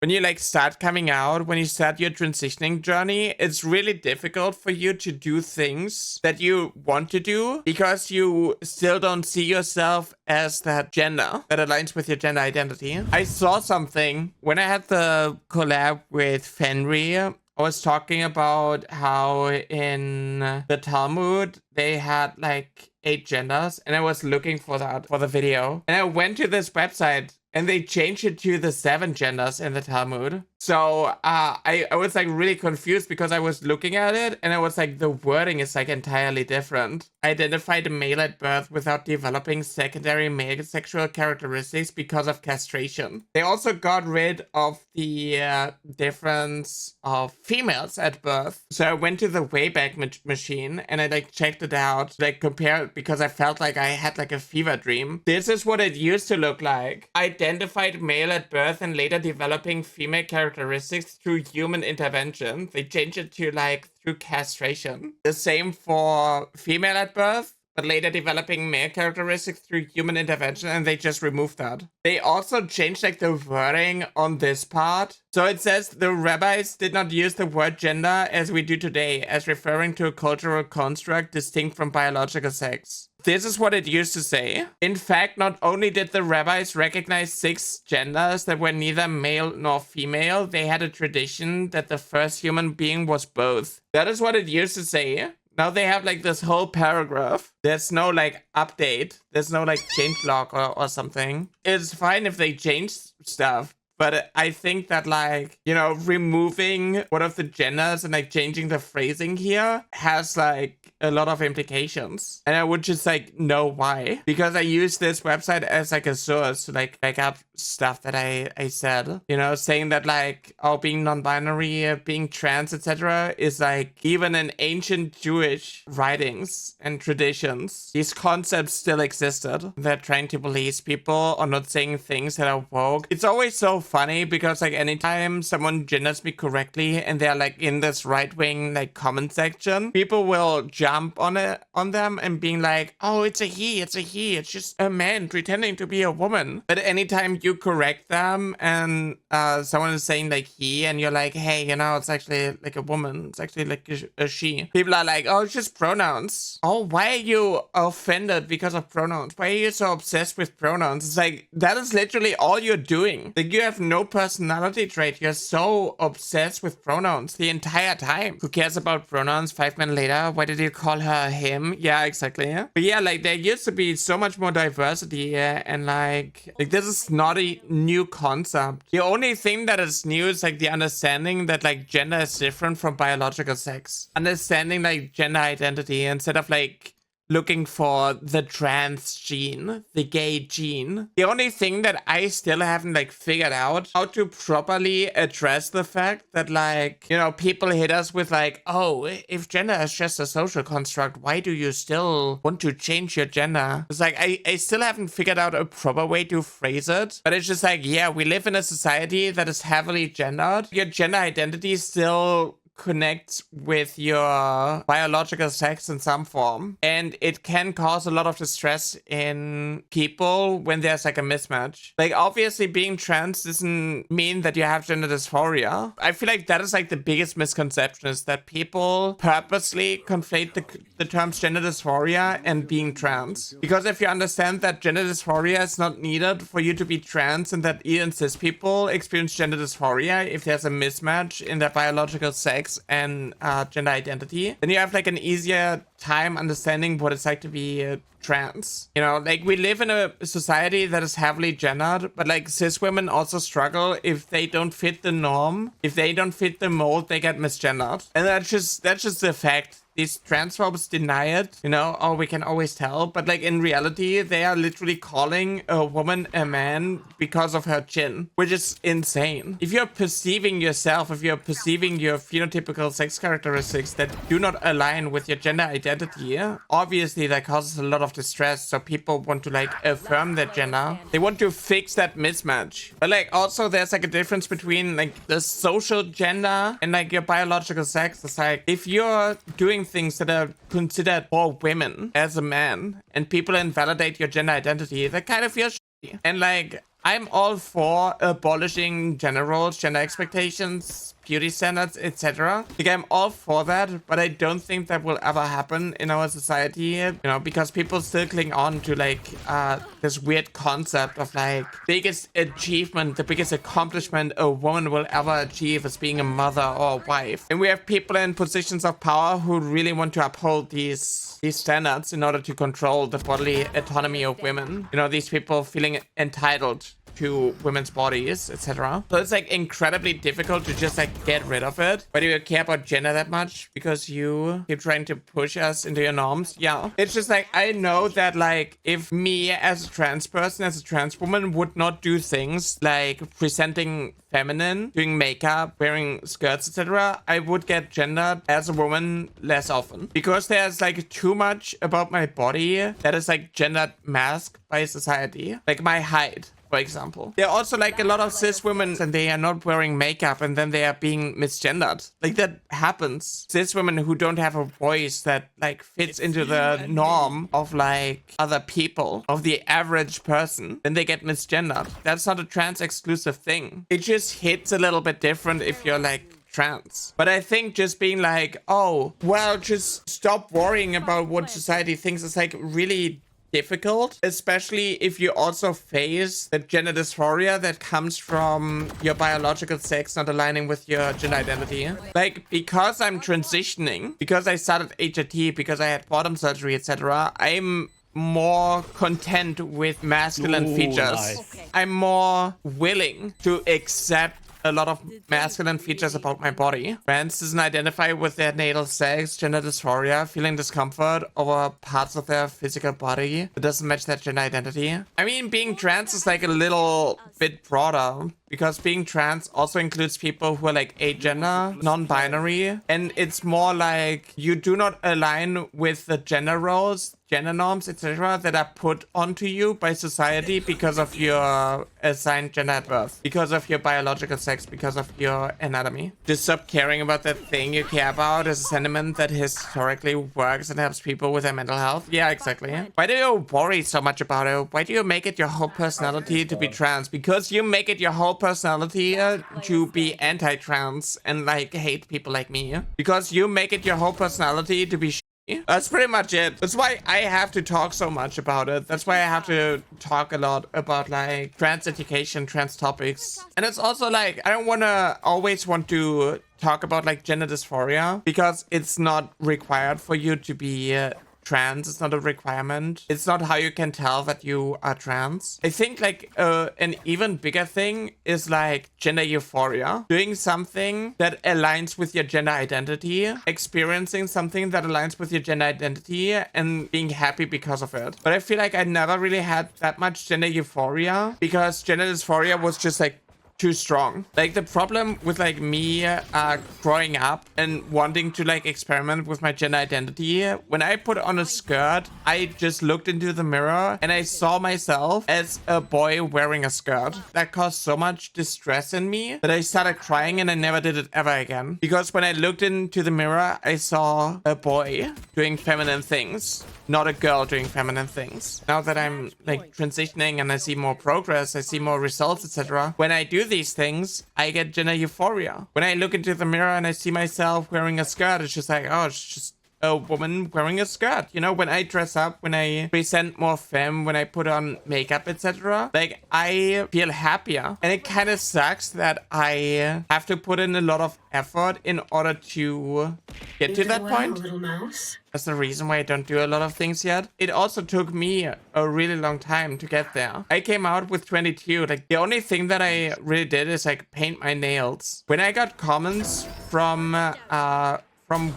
when you like start coming out, when you start your transitioning journey, it's really difficult for you to do things that you want to do because you still don't see yourself as that gender that aligns with your gender identity. I saw something when I had the collab with Fenry. I was talking about how in the Talmud they had like 8 genders, and I was looking for that for the video. And I went to this website and they changed it to the 7 genders in the Talmud. So I was like really confused because I was looking at it and I was like, the wording is like entirely different. Identified male at birth without developing secondary male sexual characteristics because of castration. They also got rid of the difference of females at birth. So I went to the Wayback Machine and I like checked it out, like compared, because I felt like I had like a fever dream. This is what it used to look like. Identified male at birth and later developing female characteristics through human intervention. They changed it to like through castration. The same for female at birth, but later developing male characteristics through human intervention, and they just removed that. They also changed like the wording on this part. So it says the rabbis did not use the word gender as we do today, as referring to a cultural construct distinct from biological sex. This is what it used to say. In fact, not only did the rabbis recognize 6 genders that were neither male nor female, they had a tradition that the first human being was both. That is what it used to say. Now they have like this whole paragraph. There's no like update. There's no like change log or something. It's fine if they change stuff. But I think that like, you know, removing one of the genders and like changing the phrasing here has like a lot of implications. And I would just like know why. Because I use this website as like a source to like back up stuff that I said. You know, saying that like, oh, being non-binary, being trans, etc. is like even in ancient Jewish writings and traditions, these concepts still existed. They're trying to police people or not saying things that are woke. It's always so funny because like anytime someone genders me correctly and they're like in this right-wing like comment section, people will jump on them and being like, oh, it's a he, it's just a man pretending to be a woman. But anytime you correct them and someone is saying like he and you're like, hey, you know, it's actually like a woman, it's actually like a she, people are like, oh, it's just pronouns. Oh, why are you offended because of pronouns? Why are you so obsessed with pronouns? It's like, that is literally all you're doing. Like, you have no personality trait. You're so obsessed with pronouns the entire time. Who cares about pronouns 5 minutes later? Why did you call her him? Yeah, exactly. But yeah, like there used to be so much more diversity and like this is not a new concept. The only thing that is new is like the understanding that like gender is different from biological sex. Understanding like gender identity instead of like looking for the trans gene, the gay gene. The only thing that I still haven't like figured out how to properly address the fact that like, you know, people hit us with like, oh, if gender is just a social construct, why do you still want to change your gender? It's like, I still haven't figured out a proper way to phrase it, but it's just like, yeah, we live in a society that is heavily gendered. Your gender identity still connects with your biological sex in some form, and it can cause a lot of distress in people when there's like a mismatch. Like obviously being trans doesn't mean that you have gender dysphoria. I feel like that is like the biggest misconception, is that people purposely conflate the terms gender dysphoria and being trans. Because if you understand that gender dysphoria is not needed for you to be trans, and that even cis people experience gender dysphoria if there's a mismatch in their biological sex and gender identity, then you have like an easier time understanding what it's like to be trans. You know, like we live in a society that is heavily gendered, but like cis women also struggle if they don't fit the norm. If they don't fit the mold, they get misgendered. And that's just the fact. These transphobes deny it, you know, oh, we can always tell. But like in reality, they are literally calling a woman a man because of her chin, which is insane. If you're perceiving yourself, if you're perceiving your phenotypical sex characteristics that do not align with your gender identity, obviously that causes a lot of distress. So people want to like affirm their gender. They want to fix that mismatch. But like also there's like a difference between like the social gender and like your biological sex. It's like if you're doing things that are considered for women as a man and people invalidate your gender identity, that kind of feels shitty. And like I'm all for abolishing gender roles, gender expectations, beauty standards, etc. Like, I'm all for that, but I don't think that will ever happen in our society, you know, because people still cling on to like this weird concept of like biggest achievement, the biggest accomplishment a woman will ever achieve is being a mother or a wife. And we have people in positions of power who really want to uphold these standards in order to control the bodily autonomy of women. You know, these people feeling entitled to women's bodies, etc. So it's like incredibly difficult to just like get rid of it. Why do you care about gender that much? Because you keep trying to push us into your norms? Yeah. It's just like, I know that like if me as a trans person, as a trans woman would not do things like presenting feminine, doing makeup, wearing skirts, etc., I would get gendered as a woman less often. Because there's like too much about my body that is like gendered masked by society. Like my height, for example. There are also like a lot of cis women and they are not wearing makeup and then they are being misgendered. Like that happens. Cis women who don't have a voice that like fits into the norm of like other people, of the average person, then they get misgendered. That's not a trans exclusive thing. It just hits a little bit different if you're like trans. But I think just being like, oh, well, just stop worrying about what society thinks is like really difficult, especially if you also face the gender dysphoria that comes from your biological sex not aligning with your gender identity. Like, because I'm transitioning, because I started HRT, because I had bottom surgery, etc., I'm more content with masculine features. Nice. I'm more willing to accept a lot of masculine features about my body. Trans doesn't identify with their natal sex, gender dysphoria, feeling discomfort over parts of their physical body that doesn't match their gender identity. I mean, being trans is like a little bit broader, because being trans also includes people who are like agender, non-binary, and it's more like you do not align with the gender roles, gender norms, etc. that are put onto you by society because of your assigned gender at birth, because of your biological sex, because of your anatomy. Just stop caring about that thing you care about as a sentiment that historically works and helps people with their mental health. Yeah, exactly. Why do you worry so much about it? Why do you make it your whole personality to be trans? Because you make it your whole personality to be anti-trans and like hate people like me. Because you make it your whole personality to be that's pretty much it. That's why I have to talk so much about it. That's why I have to talk a lot about like trans education, trans topics. And it's also like, I don't always want to talk about like gender dysphoria because it's not required for you to be trans. It's not a requirement. It's not how you can tell that you are trans. I think like an even bigger thing is like gender euphoria. Doing something that aligns with your gender identity, experiencing something that aligns with your gender identity and being happy because of it. But I feel like I never really had that much gender euphoria because gender dysphoria was just like too strong. Like the problem with like me growing up and wanting to like experiment with my gender identity, when I put on a skirt, I just looked into the mirror and I saw myself as a boy wearing a skirt. That caused so much distress in me that I started crying and I never did it ever again. Because when I looked into the mirror, I saw a boy doing feminine things, not a girl doing feminine things. Now that I'm like transitioning and I see more progress, I see more results, etc. When I do these things, I get gender euphoria. When I look into the mirror and I see myself wearing a skirt, it's just like, oh, it's just a woman wearing a skirt. You know, when I dress up, when I present more femme, when I put on makeup, etc., like I feel happier. And it kind of sucks that I have to put in a lot of effort in order to get to that point. Little mouse. That's the reason why I don't do a lot of things yet. It also took me a really long time to get there. I came out with 22. Like the only thing that I really did is like paint my nails. When I got comments from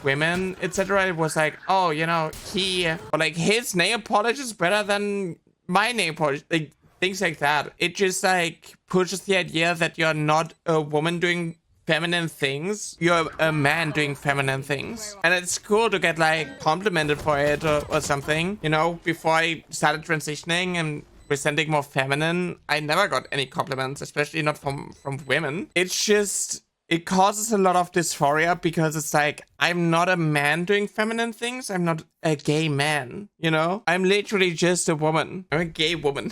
women, etc., it was like, oh, you know, his nail polish is better than my nail polish. Like things like that. It just like pushes the idea that you're not a woman doing feminine things, you're a man doing feminine things. And it's cool to get like complimented for it or something. You know, before I started transitioning and presenting more feminine, I never got any compliments, especially not from women. It's just it causes a lot of dysphoria because it's like, I'm not a man doing feminine things. I'm not a gay man, you know? I'm literally just a woman. I'm a gay woman.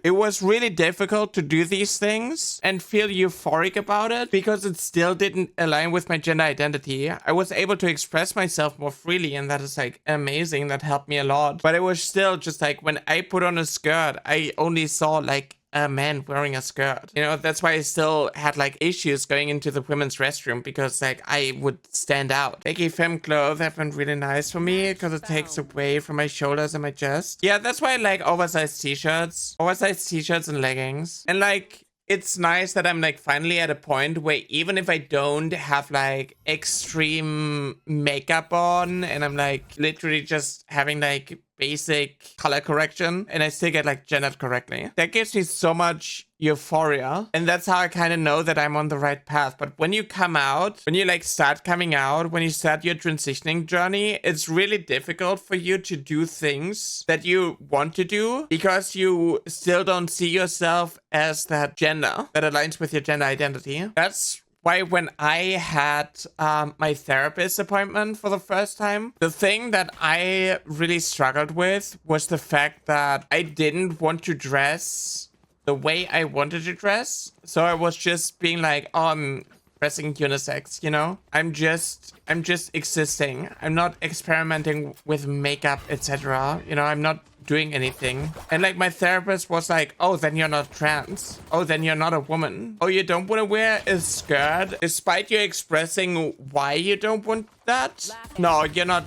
It was really difficult to do these things and feel euphoric about it because it still didn't align with my gender identity. I was able to express myself more freely, and that is like amazing. That helped me a lot. But it was still just like, when I put on a skirt, I only saw like a man wearing a skirt. You know, that's why I still had like issues going into the women's restroom, because like I would stand out. Baggy femme clothes have been really nice for me because it takes away from my shoulders and my chest. Yeah, that's why I like oversized t-shirts and leggings. And like, it's nice that I'm like finally at a point where even if I don't have like extreme makeup on and I'm like literally just having like basic color correction and I still get like gendered correctly, that gives me so much euphoria, and that's how I kind of know that I'm on the right path. But when you come out, when you like start coming out, when you start your transitioning journey, it's really difficult for you to do things that you want to do because you still don't see yourself as that gender that aligns with your gender identity. That's why when I had my therapist appointment for the first time, the thing that I really struggled with was the fact that I didn't want to dress the way I wanted to dress. So I was just being like, oh, I'm dressing unisex, you know? I'm just existing. I'm not experimenting with makeup, etc. You know, I'm not doing anything. And like my therapist was like, oh, then you're not trans. Oh, then you're not a woman. Oh, you don't want to wear a skirt despite you expressing why you don't want that? No, you're not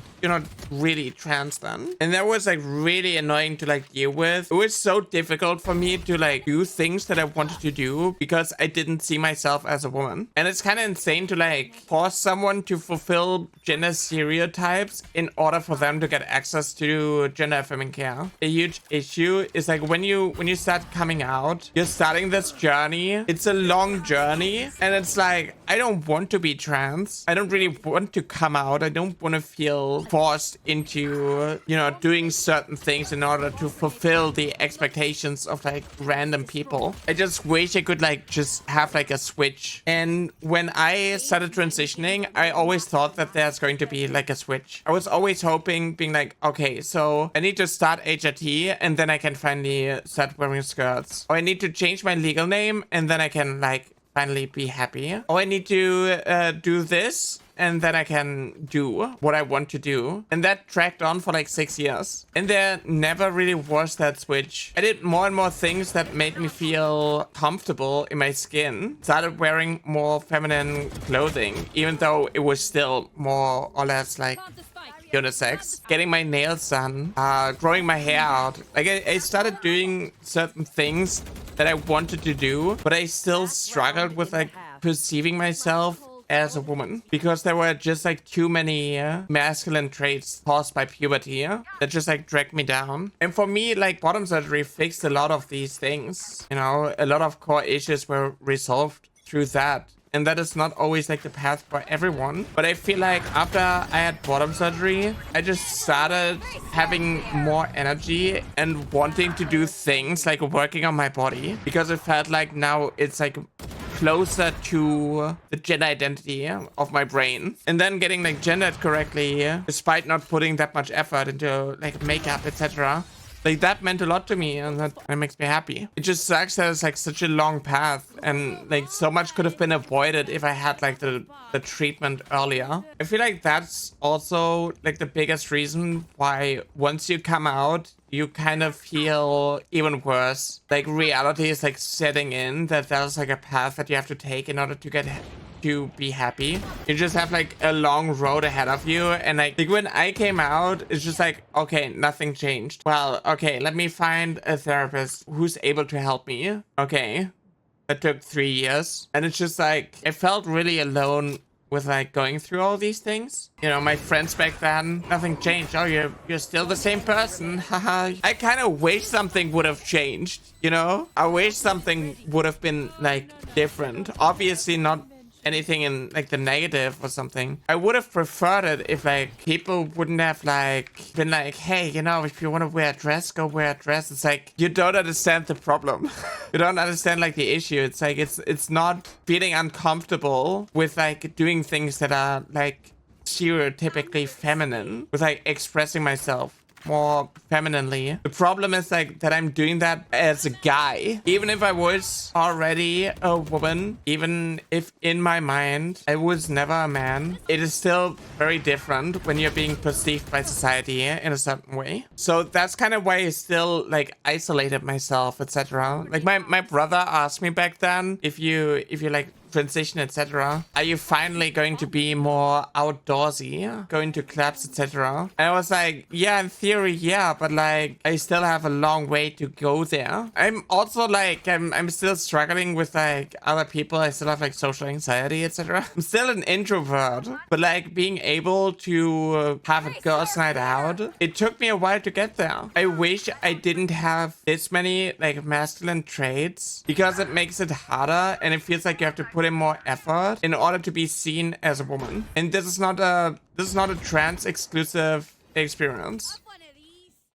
really trans then. And that was like really annoying to like deal with. It was so difficult for me to like do things that I wanted to do because I didn't see myself as a woman. And it's kind of insane to like force someone to fulfill gender stereotypes in order for them to get access to gender affirming care. A huge issue is like when you start coming out, you're starting this journey. It's a long journey, and it's like, I don't want to be trans. I don't really want to come out. I don't want to feel forced into, you know, doing certain things in order to fulfill the expectations of like random people. I just wish I could like just have like a switch. And when I started transitioning, I always thought that there's going to be like a switch. I was always hoping, being like, okay, so I need to start HRT and then I can finally start wearing skirts. Or I need to change my legal name and then I can like finally be happy. Or I need to do this and then I can do what I want to do. And that tracked on for like 6 years. And there never really was that switch. I did more and more things that made me feel comfortable in my skin. Started wearing more feminine clothing, even though it was still more or less like unisex. Getting my nails done, growing my hair out. Like I started doing certain things that I wanted to do, but I still struggled with like perceiving myself as a woman because there were just like too many masculine traits caused by puberty that just like dragged me down. And for me, like bottom surgery fixed a lot of these things. You know, a lot of core issues were resolved through that. And that is not always like the path for everyone. But I feel like after I had bottom surgery, I just started having more energy and wanting to do things like working on my body, because it felt like now it's like closer to the gender identity of my brain. And then getting like gendered correctly, despite not putting that much effort into like makeup, etc. Like that meant a lot to me, and that makes me happy. It just sucks that it's like such a long path, and like so much could have been avoided if I had like the treatment earlier. I feel like that's also like the biggest reason why once you come out, you kind of feel even worse. Like reality is like setting in that there's like a path that you have to take in order to get to be happy. You just have like a long road ahead of you, and like when I came out, it's just like, okay, nothing changed. Well, okay, let me find a therapist who's able to help me. Okay, that took 3 years, and it's just like I felt really alone with like going through all these things. You know, my friends back then, nothing changed. Oh, you're still the same person. Haha. I kind of wish something would have changed, you know? I wish something would have been like different. Obviously not anything in like the negative or something. I would have preferred it if like people wouldn't have like been like, hey, you know, if you want to wear a dress, go wear a dress. It's like, you don't understand the problem. You don't understand like the issue. It's like, it's not feeling uncomfortable with like doing things that are like stereotypically feminine, with like expressing myself more femininely. The problem is like that I'm doing that as a guy. Even if I was already a woman, even if in my mind I was never a man, it is still very different when you're being perceived by society in a certain way. So that's kind of why I still like isolated myself, etc. Like my brother asked me back then, if you like transition, etc., are you finally going to be more outdoorsy, going to clubs, etc.? And I was like, yeah, in theory, yeah, but like I still have a long way to go there. I'm also like, I'm still struggling with like other people. I still have like social anxiety, etc. I'm still an introvert, but like being able to have a girls' night out, it took me a while to get there. I wish I didn't have this many like masculine traits, because it makes it harder and it feels like you have to put in more effort in order to be seen as a woman. And this is not a trans exclusive experience.